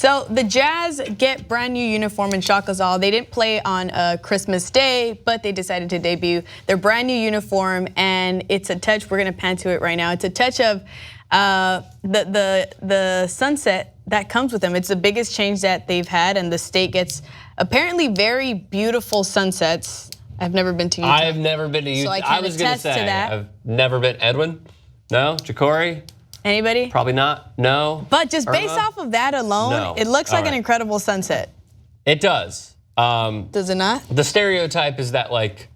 So the Jazz get brand new uniform in shock us all. They didn't play on Christmas Day, but they decided to debut their brand new uniform, and it's a touch. We're gonna pan to it right now. It's a touch of the sunset that comes with them. It's the biggest change that they've had, and the state gets apparently very beautiful sunsets. I've never been to Utah. I've never been to Utah. So I was gonna say, to that. I've never been. Edwin? No? Jacory? Anybody? Probably not. No. But just based off of that alone, No. it looks like an incredible sunset. It does. Does it not? The stereotype is that, like,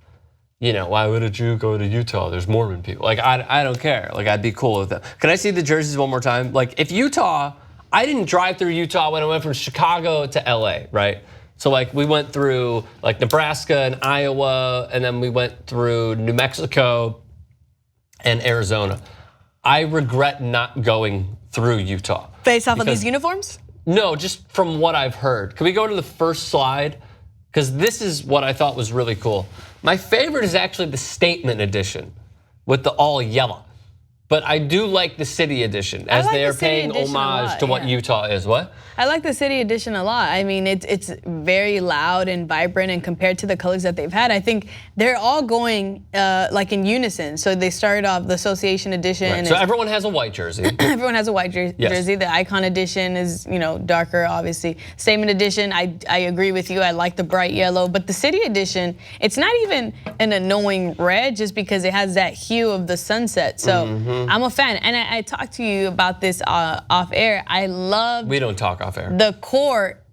you know, why would a Jew go to Utah? There's Mormon people. Like, I don't care. Like, I'd be cool with that. Can I see the jerseys one more time? Like, if Utah, I didn't drive through Utah when I went from Chicago to LA, right? So like we went through like Nebraska and Iowa, and then we went through New Mexico and Arizona. I regret not going through Utah. Based off of these uniforms? No, just from what I've heard. Can we go to the first slide? Because this is what I thought was really cool. My favorite is actually the statement edition with the all yellow. But I do like the city edition as they are paying homage to what Utah is. What? I like the city edition a lot. I mean, it's very loud and vibrant, and compared to the colors that they've had, I think they're all going like in unison. So they started off the association edition. Right. So everyone has a white jersey. Everyone has a white jersey. Yes. The icon edition is, you know, darker, obviously. Statement edition, I agree with you. I like the bright yellow, but the city edition, it's not even an annoying red, just because it has that hue of the sunset. So I'm a fan, and I talked to you about this off air. I love. We don't talk off air. The court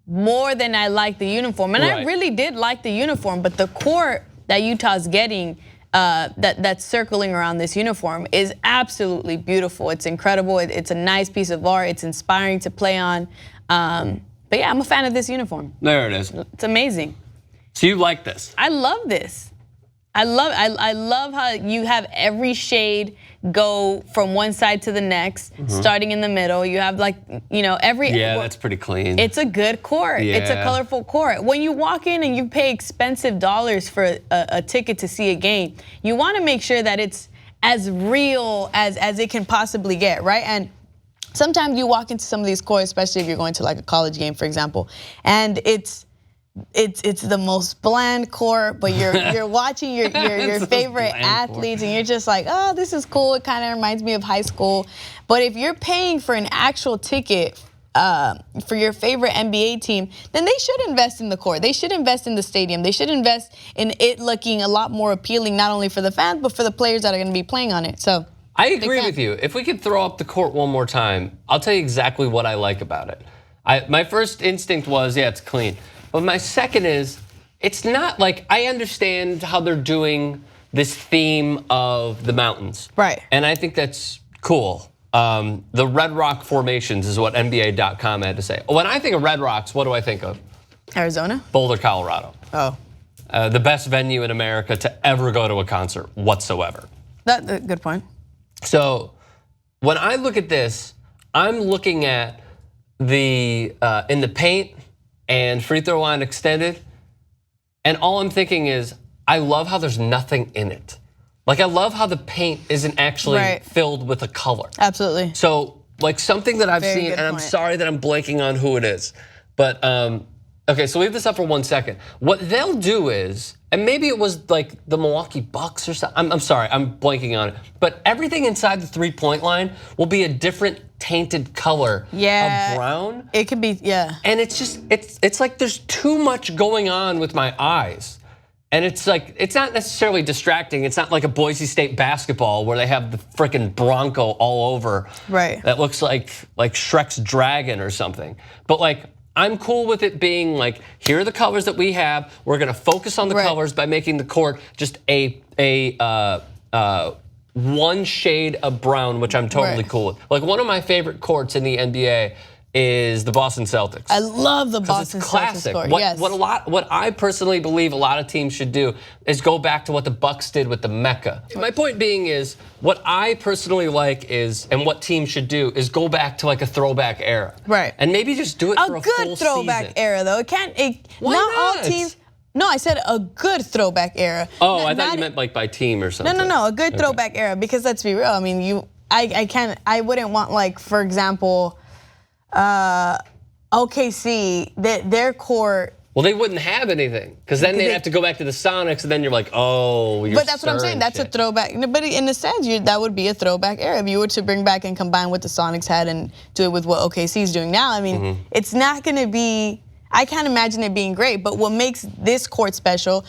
more than I like the uniform, and I really did like the uniform, but the court that Utah's getting, that's circling around this uniform, is absolutely beautiful. It's incredible. It's a nice piece of art. It's inspiring to play on. But yeah, I'm a fan of this uniform. There it is. It's amazing. So you like this? I love this. I love how you have every shade go from one side to the next, starting in the middle. You have like, you know, every. Yeah, that's pretty clean. It's a good court. Yeah. It's a colorful court. When you walk in and you pay expensive dollars for a ticket to see a game, you want to make sure that it's as real as it can possibly get, right? And sometimes you walk into some of these courts, especially if you're going to like a college game, for example, and it's the most bland court, but you're watching your favorite athletes, and you're just like, oh, this is cool. It kind of reminds me of high school. But if you're paying for an actual ticket for your favorite NBA team, then they should invest in the court. They should invest in the stadium. They should invest in it looking a lot more appealing, not only for the fans, but for the players that are going to be playing on it. So I agree with you. If we could throw up the court one more time, I'll tell you exactly what I like about it. My first instinct was, yeah, it's clean. But my second is, it's not like, I understand how they're doing this theme of the mountains. Right. And I think that's cool. The Red Rock formations is what NBA.com had to say. When I think of Red Rocks, what do I think of? Arizona? Boulder, Colorado. Oh. The best venue in America to ever go to a concert whatsoever. Good point. So when I look at this, I'm looking at the in the paint and free throw line extended, and all I'm thinking is, I love how there's nothing in it. Like, I love how the paint isn't actually filled with a color. Absolutely. So, like, something that I've seen, and I'm sorry that I'm blanking on who it is, but okay, so leave this up for 1 second. What they'll do is, and maybe it was like the Milwaukee Bucks or something, I'm sorry, I'm blanking on it, but everything inside the three-point line will be a different tainted color of brown. It could be, yeah. And it's just, it's like there's too much going on with my eyes. And it's like, it's not necessarily distracting. It's not like a Boise State basketball where they have the freaking Bronco all over. Right. That looks like Shrek's dragon or something. But like, I'm cool with it being like, here are the colors that we have. We're gonna focus on the colors by making the court just a one shade of brown, which I'm totally cool with. Like, one of my favorite courts in the NBA is the Boston Celtics. I love the Boston it's classic. Celtics court. What I personally believe a lot of teams should do is go back to what the Bucks did with the Mecca. My point being is, what I personally like is, and what teams should do, is go back to like a throwback era. Right. And maybe just do it for a full season. A good throwback era, though. Why not all teams. No, I said a good throwback era. Oh, I thought you meant like by team or something. No, a good throwback era, because let's be real. I mean, I wouldn't want, like, for example, OKC, their core. Well, they wouldn't have anything because then they'd have to go back to the Sonics, and then you're like, oh, you're. But that's what I'm saying. That's a throwback. But in a sense, that would be a throwback era if you were to bring back and combine what the Sonics had and do it with what OKC is doing now. I mean, it's not going to be. I can't imagine it being great. But what makes this court special,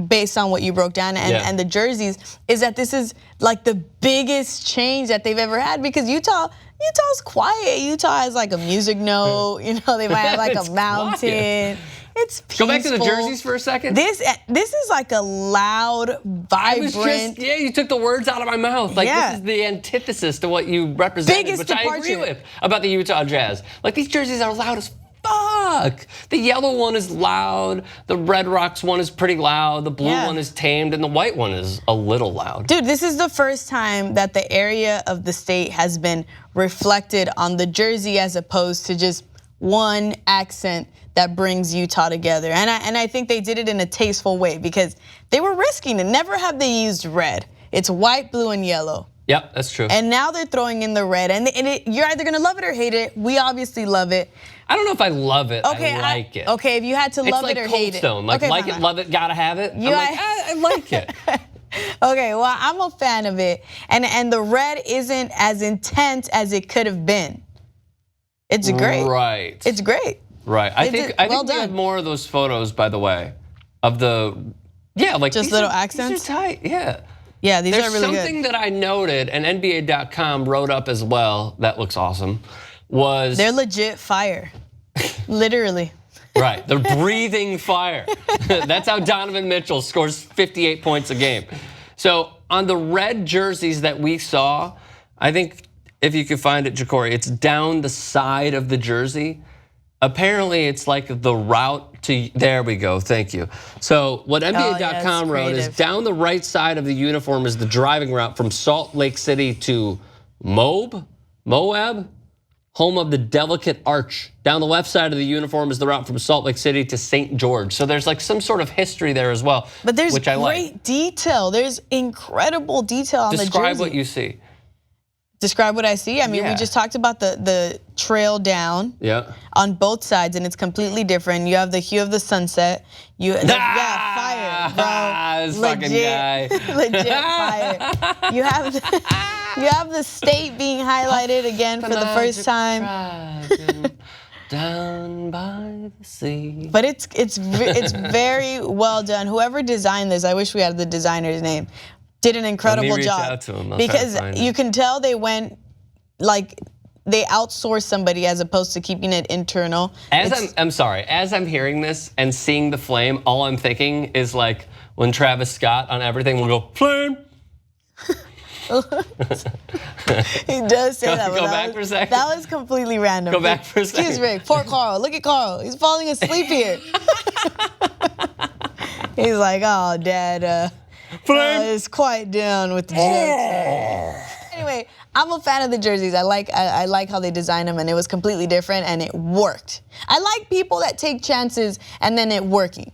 based on what you broke down and the jerseys, is that this is like the biggest change that they've ever had because Utah's quiet. Utah has like a music note. They might have like a mountain. Quiet. It's peaceful. Go back to the jerseys for a second. This is like a loud, vibrant. You took the words out of my mouth. Like this is the antithesis to what you represented, which I agree with about the Utah Jazz. Like these jerseys are loud as fuck. The yellow one is loud. The Red Rocks one is pretty loud. The blue one is tamed, and the white one is a little loud. Dude, this is the first time that the area of the state has been reflected on the jersey as opposed to just one accent that brings Utah together. And I think they did it in a tasteful way because they were risking it. Never have they used red. It's white, blue, and yellow. Yep, that's true. And now they're throwing in the red. And you're either going to love it or hate it. We obviously love it. I don't know if I love it. Okay, I like it. Okay, if you had to love it or hate it. It's like Cold Stone. Like it, love it, gotta have it. I like it. Okay, well, I'm a fan of it. And the red isn't as intense as it could have been. It's great. Right. It's great. Right. I think we have more of those photos, by the way, of the like just little accents. These are tight. Yeah. Yeah, these are really good. There's something that I noted, and NBA.com wrote up as well. That looks awesome. They're legit fire, literally. Right, they're breathing fire. That's how Donovan Mitchell scores 58 points a game. So on the red jerseys that we saw, I think if you could find it, Ja'Cory, it's down the side of the jersey. Apparently, it's like the route to, there we go, thank you. So what NBA.com wrote is down the right side of the uniform is the driving route from Salt Lake City to Moab, home of the Delicate Arch. Down the left side of the uniform is the route from Salt Lake City to St. George. So there's like some sort of history there as well, but there's which I like. Great detail. There's incredible detail on the jersey. Describe what you see. Describe what I see. I mean, we just talked about the trail down on both sides, and it's completely different. You have the hue of the sunset. Fire, bro. This fucking guy. Legit fire. You have the state being highlighted again for the first time. Down by the sea. But it's very well done. Whoever designed this, I wish we had the designer's name, did an incredible job. Out to him. Because you can tell they went they outsourced somebody as opposed to keeping it internal. I'm sorry, as I'm hearing this and seeing the flame, all I'm thinking is like when Travis Scott on everything will go, flame. He does say that. Go back for a second. That was completely random. Go back for a second. Excuse me, poor Carl. Look at Carl. He's falling asleep here. He's like, oh, Dad, it's quite down with the jokes. Anyway, I'm a fan of the jerseys. I like how they design them, and it was completely different, and it worked. I like people that take chances and then it working.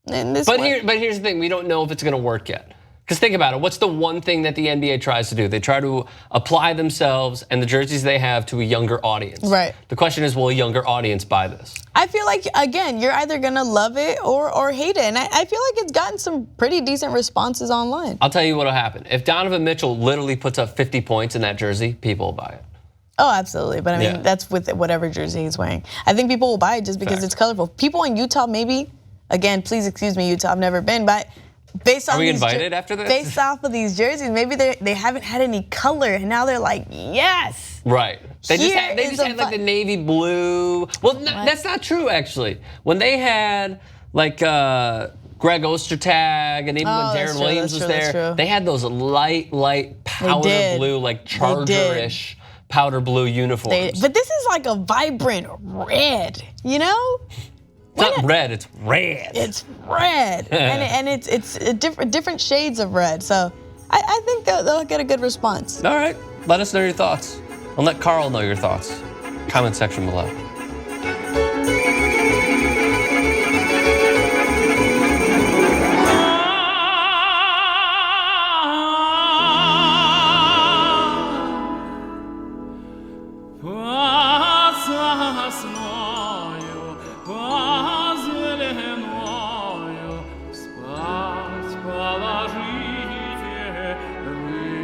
But here's the thing: we don't know if it's going to work yet. Because think about it, what's the one thing that the NBA tries to do? They try to apply themselves and the jerseys they have to a younger audience. Right. The question is, will a younger audience buy this? I feel like, again, you're either gonna love it or hate it. And I feel like it's gotten some pretty decent responses online. I'll tell you what'll happen. If Donovan Mitchell literally puts up 50 points in that jersey, people will buy it. Oh, absolutely. But I mean, that's with whatever jersey he's wearing. I think people will buy it just because it's colorful. People in Utah, maybe, again, please excuse me, Utah, I've never been, but based on Are we invited after this? Based off of these jerseys, maybe they haven't had any color, and now they're like, yes. Right. They just had like the navy blue. Well, that's not true actually. When they had like Greg Ostertag and even when Darren Williams was there, they had those light powder blue, like Charger-ish powder blue uniforms. But this is like a vibrant red, you know? It's not red, it's red. It's red, and it's different shades of red. So I think they'll get a good response. All right, let us know your thoughts. And let Carl know your thoughts. Comment section below. Small. vie.